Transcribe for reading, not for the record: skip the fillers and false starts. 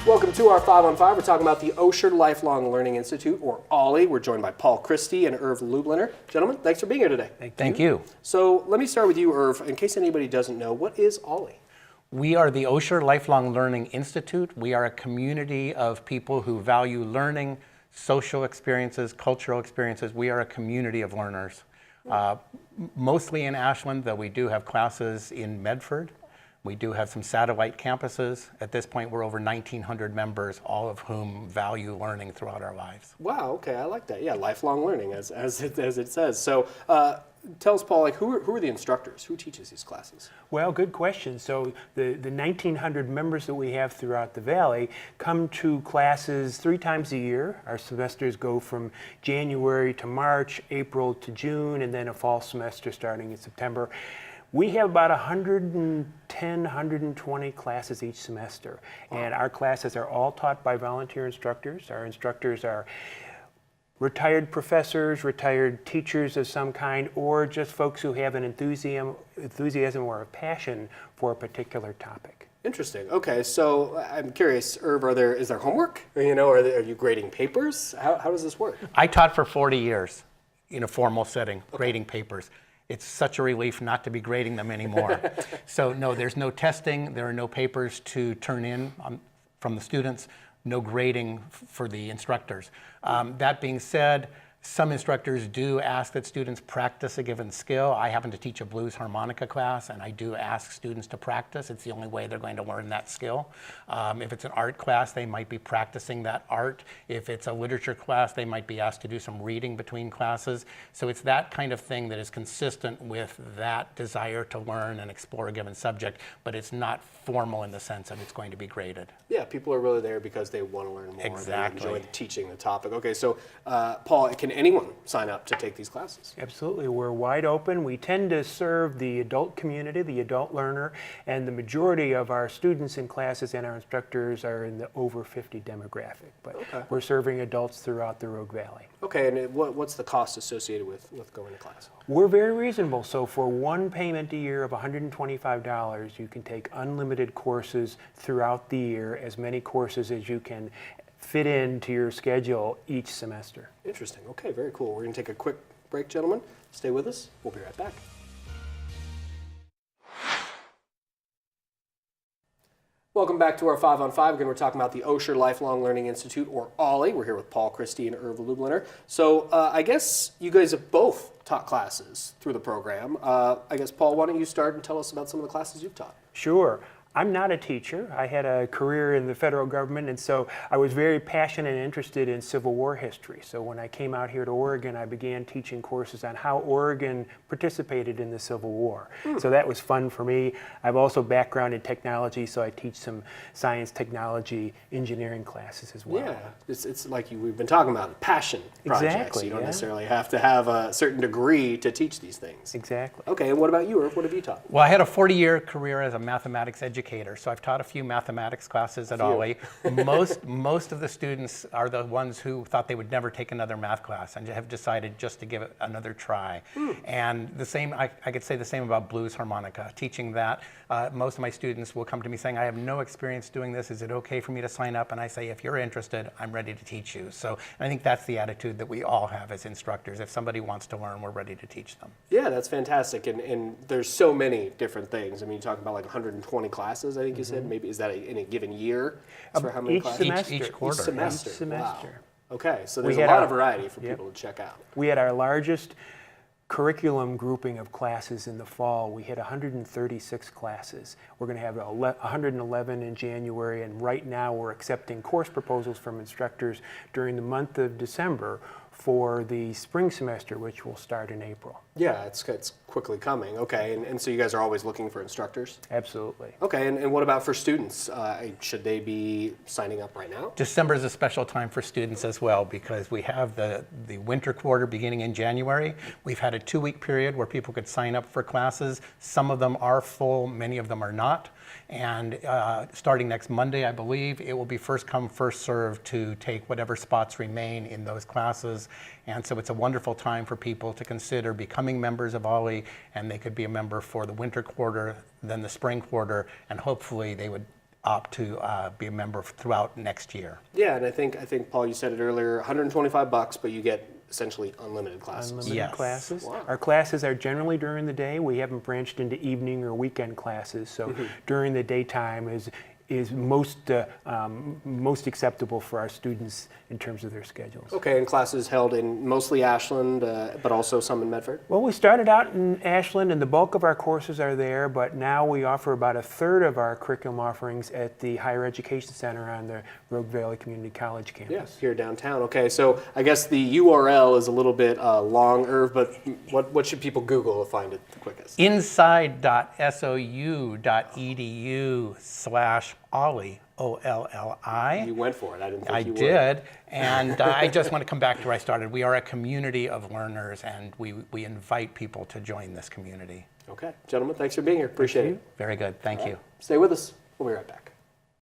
Welcome to our 5 on 5. We're talking about the Osher Lifelong Learning Institute, or OLLI. We're joined by Paul Christy and Irv Lubliner. Gentlemen, thanks for being here today. Thank you. So let me start with you, Irv. In case anybody doesn't know, what is OLLI? We are the Osher Lifelong Learning Institute. We are a community of people who value learning, social experiences, cultural experiences. We are a community of learners. Mostly in Ashland, though we do have classes in Medford. We do have some satellite campuses. At this point, we're over 1,900 members, all of whom value learning throughout our lives. Wow, okay, I like that. Yeah, lifelong learning, as it says. So tell us, Paul, like, who are the instructors? Who teaches these classes? Well, good question. So the 1,900 members that we have throughout the Valley come to classes 3 times a year. Our semesters go from January to March, April to June, and then a fall semester starting in September. We have about 110, 120 classes each semester, and our classes are all taught by volunteer instructors. Our instructors are retired professors, retired teachers of some kind, or just folks who have an enthusiasm or a passion for a particular topic. Interesting. Okay, so I'm curious, Irv, is there homework? Are you grading papers? How does this work? I taught for 40 years in a formal setting, grading papers. It's such a relief not to be grading them anymore. So no, there's no testing, there are no papers to turn in from the students, no grading for the instructors. That being said, some instructors do ask that students practice a given skill. I happen to teach a blues harmonica class, and I do ask students to practice. It's the only way they're going to learn that skill. If it's an art class, they might be practicing that art. If it's a literature class, they might be asked to do some reading between classes. So it's that kind of thing that is consistent with that desire to learn and explore a given subject, but it's not formal in the sense that it's going to be graded. Yeah, people are really there because they want to learn more. Exactly. They enjoy teaching the topic. Okay, so Paul, can anyone sign up to take these classes? Absolutely, we're wide open. We tend to serve the adult community, the adult learner, and the majority of our students in classes and our instructors are in the over 50 demographic, but we're serving adults throughout the Rogue Valley. Okay, and what's the cost associated with going to class? We're very reasonable. So for one payment a year of $125, you can take unlimited courses throughout the year, as many courses as you can fit into your schedule each semester. Interesting. Okay, very cool. We're going to take a quick break, gentlemen. Stay with us. We'll be right back. Welcome back to our 5 on 5. Again, we're talking about the Osher Lifelong Learning Institute, or OLLI. We're here with Paul Christy and Irv Lubliner. So I guess you guys have both taught classes through the program. I guess, Paul, why don't you start and tell us about some of the classes you've taught? Sure. I'm not a teacher. I had a career in the federal government, and so I was very passionate and interested in Civil War history. So when I came out here to Oregon, I began teaching courses on how Oregon participated in the Civil War. So that was fun for me. I have also background in technology, so I teach some science, technology, engineering classes as well. Yeah, it's like we've been talking about, passion projects. Exactly, You don't necessarily have to have a certain degree to teach these things. Exactly. Okay, and what about you, Irv? What have you taught? Well, I had a 40-year career as a mathematics educator, so I've taught a few mathematics classes at OLLI. Most of the students are the ones who thought they would never take another math class and have decided just to give it another try. And the same, I could say the same about blues harmonica. Teaching that, most of my students will come to me saying, I have no experience doing this. Is it okay for me to sign up? And I say, if you're interested, I'm ready to teach you. So I think that's the attitude that we all have as instructors. If somebody wants to learn, we're ready to teach them. Yeah, that's fantastic. And there's so many different things. I mean, you talk about like 120 classes, I think you said. Maybe is that in a given year? For how many classes? Each quarter. Each semester. Each semester. Wow. Okay, so there's a lot of variety for people to check out. We had our largest curriculum grouping of classes in the fall. We had 136 classes. We're going to have 111 in January, and right now we're accepting course proposals from instructors during the month of December for the spring semester, which will start in April. Yeah, it's quickly coming. Okay, and so you guys are always looking for instructors? Absolutely. Okay, and what about for students? Should they be signing up right now? December is a special time for students as well, because we have the winter quarter beginning in January. We've had a 2-week period where people could sign up for classes. Some of them are full, many of them are not. And starting next Monday, I believe, it will be first come, first served to take whatever spots remain in those classes. And so it's a wonderful time for people to consider becoming members of OLLI, and they could be a member for the winter quarter, then the spring quarter, and hopefully they would opt to be a member throughout next year. Yeah, and I think Paul, you said it earlier, $125, but you get essentially unlimited classes. Unlimited Yes. classes. Wow. Our classes are generally during the day. We haven't branched into evening or weekend classes, so during the daytime is most acceptable for our students in terms of their schedules. Okay, and classes held in mostly Ashland, but also some in Medford? Well, we started out in Ashland, and the bulk of our courses are there, but now we offer about a third of our curriculum offerings at the Higher Education Center on the Rogue Valley Community College campus. Yes, here downtown. Okay, so I guess the URL is a little bit long, Irv, but what should people Google to find it the quickest? inside.sou.edu/OLLI, OLLI. You went for it. I didn't think I you would. did, and I just want to come back to where I started. We are a community of learners, and we invite people to join this community. Okay, gentlemen, thanks for being here. Appreciate it. Very good, thank you. Stay with us. We'll be right back.